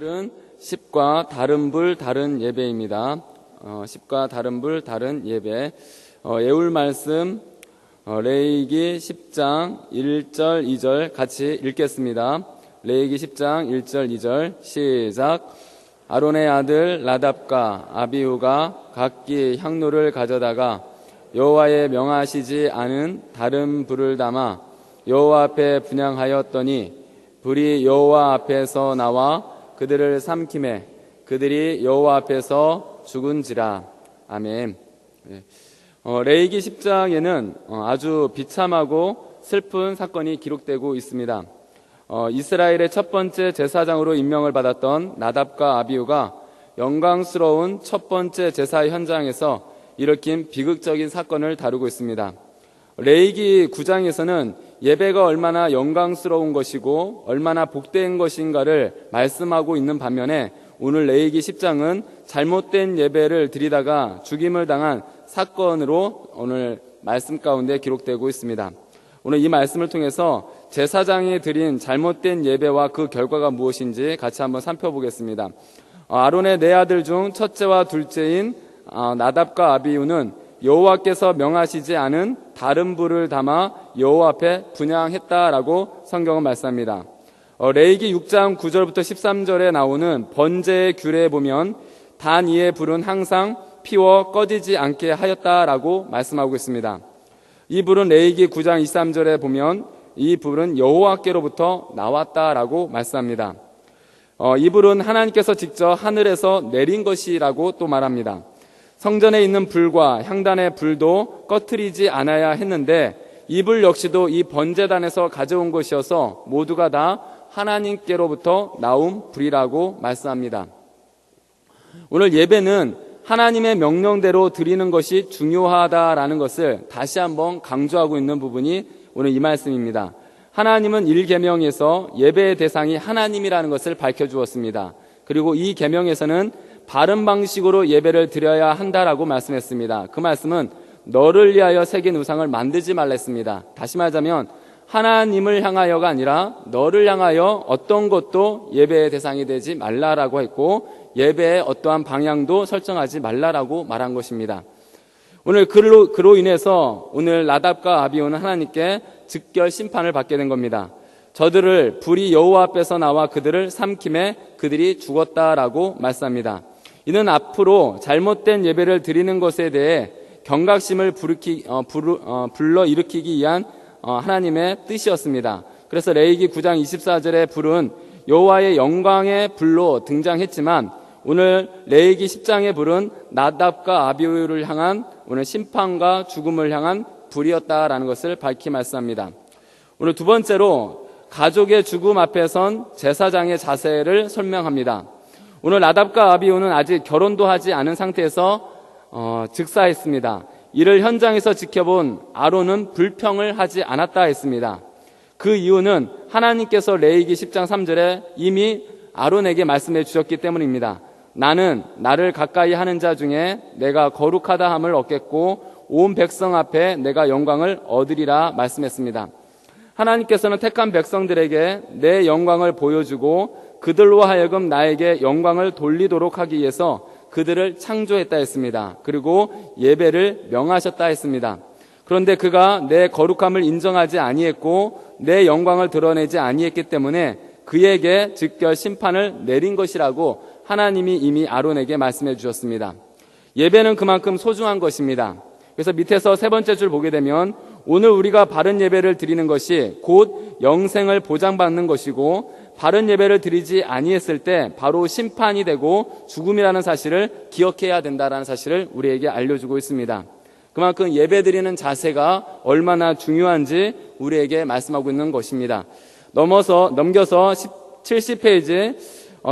오늘은 10과 다른 불 다른 예배입니다. 10과 다른 불 다른 예배. 예울 말씀 레위기 10장 1절 2절 같이 읽겠습니다. 레위기 10장 1절 2절 시작. 아론의 아들 나답과 아비후가 각기 향로를 가져다가 여호와의 명하시지 않은 다른 불을 담아 여호와 앞에 분향하였더니 불이 여호와 앞에서 나와 그들을 삼키매 그들이 여호와 앞에서 죽은지라. 아멘. 레위기 10장에는 아주 비참하고 슬픈 사건이 기록되고 있습니다. 이스라엘의 첫 번째 제사장으로 임명을 받았던 나답과 아비후가 영광스러운 첫 번째 제사 현장에서 일으킨 비극적인 사건을 다루고 있습니다. 레위기 9장에서는 예배가 얼마나 영광스러운 것이고 얼마나 복된 것인가를 말씀하고 있는 반면에 오늘 레위기 10장은 잘못된 예배를 드리다가 죽임을 당한 사건으로 오늘 말씀 가운데 기록되고 있습니다. 오늘 이 말씀을 통해서 제사장이 드린 잘못된 예배와 그 결과가 무엇인지 같이 한번 살펴보겠습니다. 아론의 네 아들 중 첫째와 둘째인 나답과 아비후는 여호와께서 명하시지 않은 다른 불을 담아 여호와 앞에 분향했다라고 성경은 말씀합니다. 레위기 6장 9절부터 13절에 나오는 번제의 규례에 보면 단 이의 불은 항상 피워 꺼지지 않게 하였다라고 말씀하고 있습니다. 이 불은 레위기 9장 23절에 보면 이 불은 여호와께로부터 나왔다라고 말씀합니다. 이 불은 하나님께서 직접 하늘에서 내린 것이라고 또 말합니다. 성전에 있는 불과 향단의 불도 꺼트리지 않아야 했는데 이 불 역시도 이 번제단에서 가져온 것이어서 모두가 다 하나님께로부터 나온 불이라고 말씀합니다. 오늘 예배는 하나님의 명령대로 드리는 것이 중요하다라는 것을 다시 한번 강조하고 있는 부분이 오늘 이 말씀입니다. 하나님은 1계명에서 예배의 대상이 하나님이라는 것을 밝혀주었습니다. 그리고 이 계명에서는 바른 방식으로 예배를 드려야 한다라고 말씀했습니다. 그 말씀은 너를 위하여 새긴 우상을 만들지 말라 했습니다. 다시 말하자면 하나님을 향하여가 아니라 너를 향하여 어떤 것도 예배의 대상이 되지 말라라고 했고 예배의 어떠한 방향도 설정하지 말라라고 말한 것입니다. 오늘 그로 인해서 오늘 나답과 아비후는 하나님께 즉결 심판을 받게 된 겁니다. 저들을 불이 여호와 앞에서 나와 그들을 삼키매 그들이 죽었다라고 말씀합니다. 이는 앞으로 잘못된 예배를 드리는 것에 대해 경각심을 불러일으키기 위한 하나님의 뜻이었습니다. 그래서 레위기 9장 24절의 불은 여호와의 영광의 불로 등장했지만 오늘 레위기 10장의 불은 나답과 아비후를 향한 오늘 심판과 죽음을 향한 불이었다라는 것을 밝히 말씀합니다. 오늘 두 번째로 가족의 죽음 앞에 선 제사장의 자세를 설명합니다. 오늘 나답과 아비후는 아직 결혼도 하지 않은 상태에서 즉사했습니다. 이를 현장에서 지켜본 아론은 불평을 하지 않았다 했습니다. 그 이유는 하나님께서 레위기 10장 3절에 이미 아론에게 말씀해 주셨기 때문입니다. 나는 나를 가까이 하는 자 중에 내가 거룩하다 함을 얻겠고 온 백성 앞에 내가 영광을 얻으리라 말씀했습니다. 하나님께서는 택한 백성들에게 내 영광을 보여주고 그들로 하여금 나에게 영광을 돌리도록 하기 위해서 그들을 창조했다 했습니다. 그리고 예배를 명하셨다 했습니다. 그런데 그가 내 거룩함을 인정하지 아니했고 내 영광을 드러내지 아니했기 때문에 그에게 즉결 심판을 내린 것이라고 하나님이 이미 아론에게 말씀해 주셨습니다. 예배는 그만큼 소중한 것입니다. 그래서 밑에서 세 번째 줄 보게 되면 오늘 우리가 바른 예배를 드리는 것이 곧 영생을 보장받는 것이고 바른 예배를 드리지 아니했을 때 바로 심판이 되고 죽음이라는 사실을 기억해야 된다는 사실을 우리에게 알려주고 있습니다. 그만큼 예배 드리는 자세가 얼마나 중요한지 우리에게 말씀하고 있는 것입니다. 넘겨서 70페이지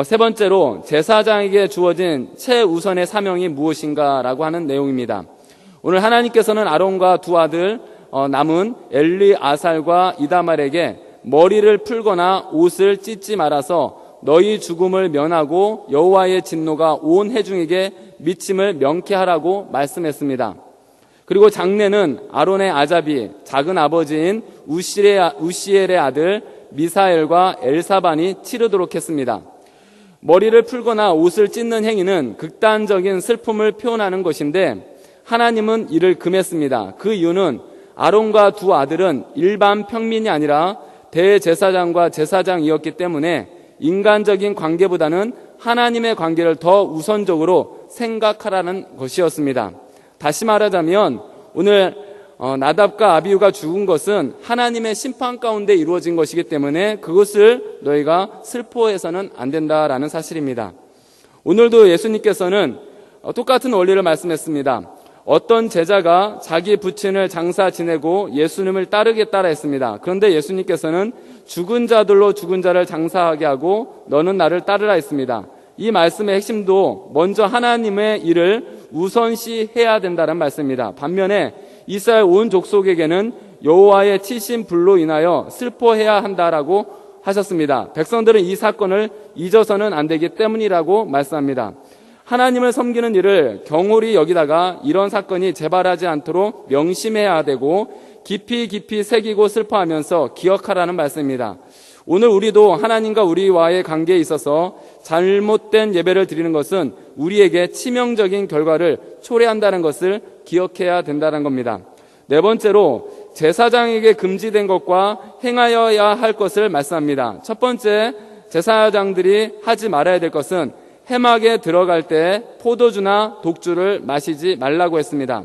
세 번째로 제사장에게 주어진 최우선의 사명이 무엇인가라고 하는 내용입니다. 오늘 하나님께서는 아론과 두 아들 남은 엘리아살과 이다말에게 머리를 풀거나 옷을 찢지 말아서 너희 죽음을 면하고 여호와의 진노가 온 회중에게 미침을 명쾌하라고 말씀했습니다. 그리고 장례는 아론의 아잡이 작은 아버지인 우시엘의 아들 미사엘과 엘사반이 치르도록 했습니다. 머리를 풀거나 옷을 찢는 행위는 극단적인 슬픔을 표현하는 것인데 하나님은 이를 금했습니다. 그 이유는 아론과 두 아들은 일반 평민이 아니라 대제사장과 제사장이었기 때문에 인간적인 관계보다는 하나님의 관계를 더 우선적으로 생각하라는 것이었습니다. 다시 말하자면 오늘 나답과 아비후가 죽은 것은 하나님의 심판 가운데 이루어진 것이기 때문에 그것을 너희가 슬퍼해서는 안 된다라는 사실입니다. 오늘도 예수님께서는 똑같은 원리를 말씀했습니다. 어떤 제자가 자기 부친을 장사 지내고 예수님을 따르겠다라 했습니다. 그런데 예수님께서는 죽은 자들로 죽은 자를 장사하게 하고 너는 나를 따르라 했습니다. 이 말씀의 핵심도 먼저 하나님의 일을 우선시해야 된다는 말씀입니다. 반면에 이스라엘 온 족속에게는 여호와의 치신 불로 인하여 슬퍼해야 한다라고 하셨습니다. 백성들은 이 사건을 잊어서는 안 되기 때문이라고 말씀합니다. 하나님을 섬기는 일을 경홀히 여기다가 이런 사건이 재발하지 않도록 명심해야 되고 깊이 새기고 슬퍼하면서 기억하라는 말씀입니다. 오늘 우리도 하나님과 우리와의 관계에 있어서 잘못된 예배를 드리는 것은 우리에게 치명적인 결과를 초래한다는 것을 기억해야 된다는 겁니다. 네 번째로 제사장에게 금지된 것과 행하여야 할 것을 말씀합니다. 첫 번째, 제사장들이 하지 말아야 될 것은 회막에 들어갈 때 포도주나 독주를 마시지 말라고 했습니다.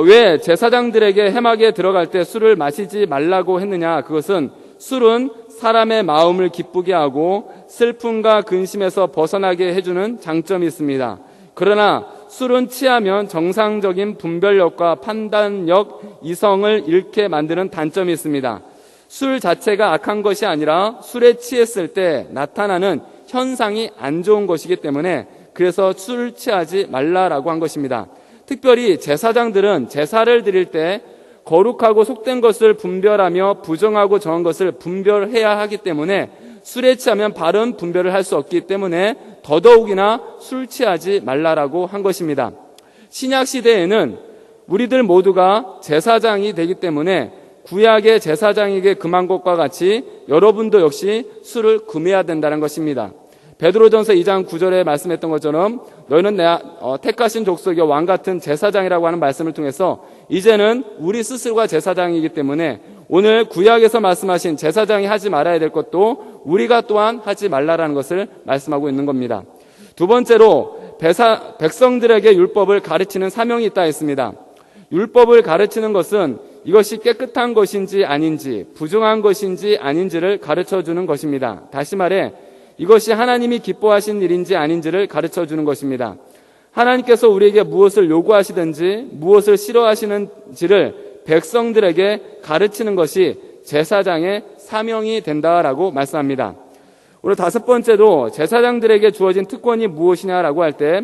왜 제사장들에게 회막에 들어갈 때 술을 마시지 말라고 했느냐? 그것은 술은 사람의 마음을 기쁘게 하고 슬픔과 근심에서 벗어나게 해주는 장점이 있습니다. 그러나 술은 취하면 정상적인 분별력과 판단력, 이성을 잃게 만드는 단점이 있습니다. 술 자체가 악한 것이 아니라 술에 취했을 때 나타나는 현상이 안 좋은 것이기 때문에 그래서 술 취하지 말라라고 한 것입니다. 특별히 제사장들은 제사를 드릴 때 거룩하고 속된 것을 분별하며 부정하고 정한 것을 분별해야 하기 때문에 술에 취하면 바른 분별을 할 수 없기 때문에 더더욱이나 술 취하지 말라라고 한 것입니다. 신약 시대에는 우리들 모두가 제사장이 되기 때문에 구약의 제사장에게 금한 것과 같이 여러분도 역시 술을 금해야 된다는 것입니다. 베드로전서 2장 9절에 말씀했던 것처럼 너희는 내 택하신 족속의 왕 같은 제사장이라고 하는 말씀을 통해서 이제는 우리 스스로가 제사장이기 때문에 오늘 구약에서 말씀하신 제사장이 하지 말아야 될 것도 우리가 또한 하지 말라라는 것을 말씀하고 있는 겁니다. 두 번째로 백성들에게 율법을 가르치는 사명이 있다 했습니다. 율법을 가르치는 것은 이것이 깨끗한 것인지 아닌지 부정한 것인지 아닌지를 가르쳐주는 것입니다. 다시 말해 이것이 하나님이 기뻐하신 일인지 아닌지를 가르쳐주는 것입니다. 하나님께서 우리에게 무엇을 요구하시든지 무엇을 싫어하시는지를 백성들에게 가르치는 것이 제사장의 사명이 된다라고 말씀합니다. 오늘 다섯 번째도 제사장들에게 주어진 특권이 무엇이냐라고 할 때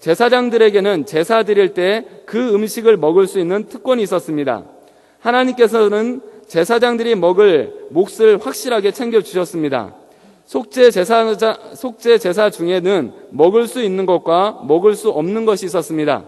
제사장들에게는 제사 드릴 때 그 음식을 먹을 수 있는 특권이 있었습니다. 하나님께서는 제사장들이 먹을 몫을 확실하게 챙겨주셨습니다. 속죄 제사 중에는 먹을 수 있는 것과 먹을 수 없는 것이 있었습니다.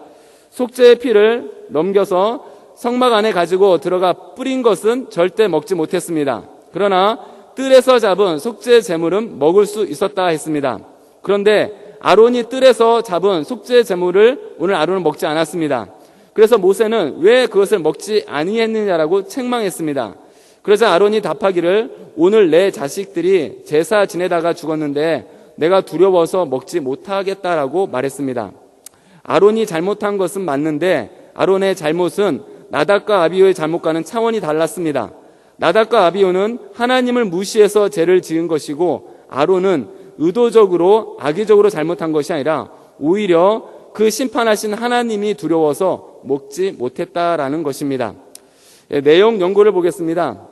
속죄의 피를 넘겨서 성막 안에 가지고 들어가 뿌린 것은 절대 먹지 못했습니다. 그러나 뜰에서 잡은 속죄 제물은 먹을 수 있었다 했습니다. 그런데 아론이 뜰에서 잡은 속죄 제물을 오늘 아론은 먹지 않았습니다. 그래서 모세는 왜 그것을 먹지 아니했느냐라고 책망했습니다. 그래서 아론이 답하기를 오늘 내 자식들이 제사 지내다가 죽었는데 내가 두려워서 먹지 못하겠다라고 말했습니다. 아론이 잘못한 것은 맞는데 아론의 잘못은 나답과 아비후의 잘못과는 차원이 달랐습니다. 나답과 아비후는 하나님을 무시해서 죄를 지은 것이고 아론은 의도적으로 악의적으로 잘못한 것이 아니라 오히려 그 심판하신 하나님이 두려워서 먹지 못했다라는 것입니다. 내용 연구를 보겠습니다.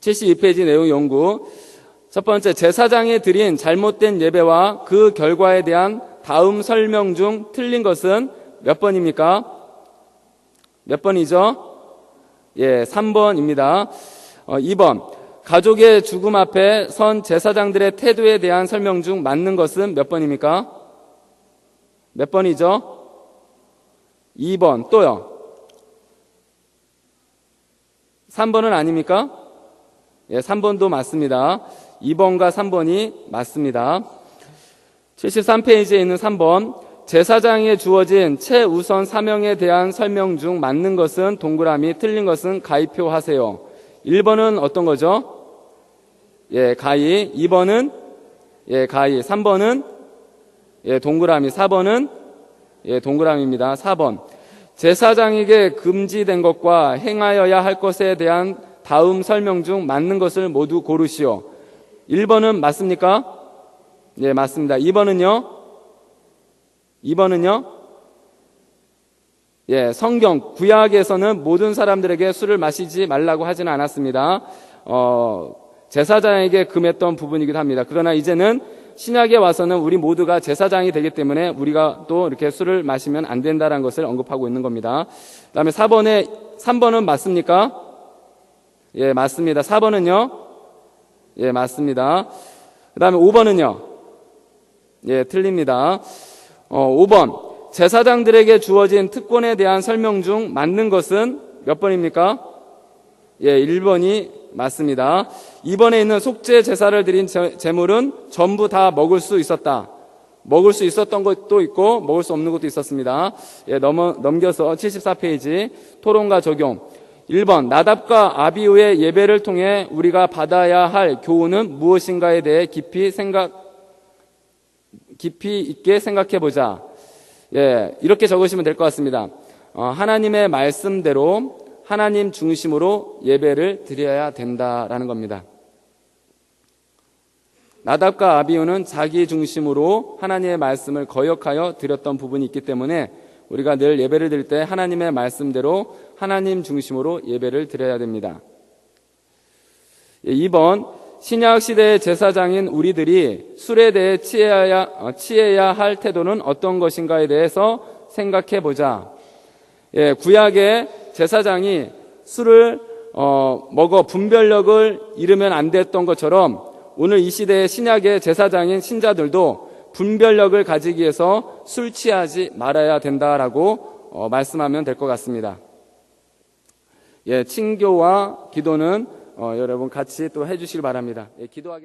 72페이지 내용 연구. 첫 번째, 제사장이 드린 잘못된 예배와 그 결과에 대한 다음 설명 중 틀린 것은 몇 번입니까? 몇 번이죠? 3번입니다. 2번, 가족의 죽음 앞에 선 제사장들의 태도에 대한 설명 중 맞는 것은 몇 번입니까? 몇 번이죠? 2번, 또요? 3번은 아닙니까? 예, 3번도 맞습니다. 2번과 3번이 맞습니다. 73페이지에 있는 3번. 제사장에게 주어진 최우선 사명에 대한 설명 중 맞는 것은 동그라미, 틀린 것은 가위표 하세요. 1번은 어떤 거죠? 예, 가위. 2번은 예, 가위. 3번은 예, 동그라미. 4번은 예, 동그라미입니다. 4번. 제사장에게 금지된 것과 행하여야 할 것에 대한 다음 설명 중 맞는 것을 모두 고르시오. 1번은 맞습니까? 예, 맞습니다. 2번은요? 2번은요? 예, 성경, 구약에서는 모든 사람들에게 술을 마시지 말라고 하지는 않았습니다. 제사장에게 금했던 부분이기도 합니다. 그러나 이제는 신약에 와서는 우리 모두가 제사장이 되기 때문에 우리가 또 이렇게 술을 마시면 안 된다는 것을 언급하고 있는 겁니다. 그 다음에 3번은 맞습니까? 예, 맞습니다. 4번은요? 예, 맞습니다. 그 다음에 5번은요? 예, 틀립니다. 5번. 제사장들에게 주어진 특권에 대한 설명 중 맞는 것은 몇 번입니까? 예, 1번이 맞습니다. 2번에 있는 속죄 제사를 드린 제물은 전부 다 먹을 수 있었다. 먹을 수 있었던 것도 있고 먹을 수 없는 것도 있었습니다. 예, 넘겨서 74페이지 토론과 적용. 1번. 나답과 아비후의 예배를 통해 우리가 받아야 할 교훈은 무엇인가에 대해 깊이 있게 생각해 보자. 예, 이렇게 적으시면 될 것 같습니다. 하나님의 말씀대로 하나님 중심으로 예배를 드려야 된다라는 겁니다. 나답과 아비후는 자기 중심으로 하나님의 말씀을 거역하여 드렸던 부분이 있기 때문에 우리가 늘 예배를 드릴 때 하나님의 말씀대로 하나님 중심으로 예배를 드려야 됩니다. 2번. 신약 시대의 제사장인 우리들이 술에 대해 취해야 할 태도는 어떤 것인가에 대해서 생각해 보자. 예, 구약의 제사장이 술을 먹어 분별력을 잃으면 안 됐던 것처럼 오늘 이 시대의 신약의 제사장인 신자들도 분별력을 가지기 위해서 술 취하지 말아야 된다라고 말씀하면 될 것 같습니다. 예, 친교와 기도는 여러분 같이 또 해주시기 바랍니다. 예, 기도하겠습니다.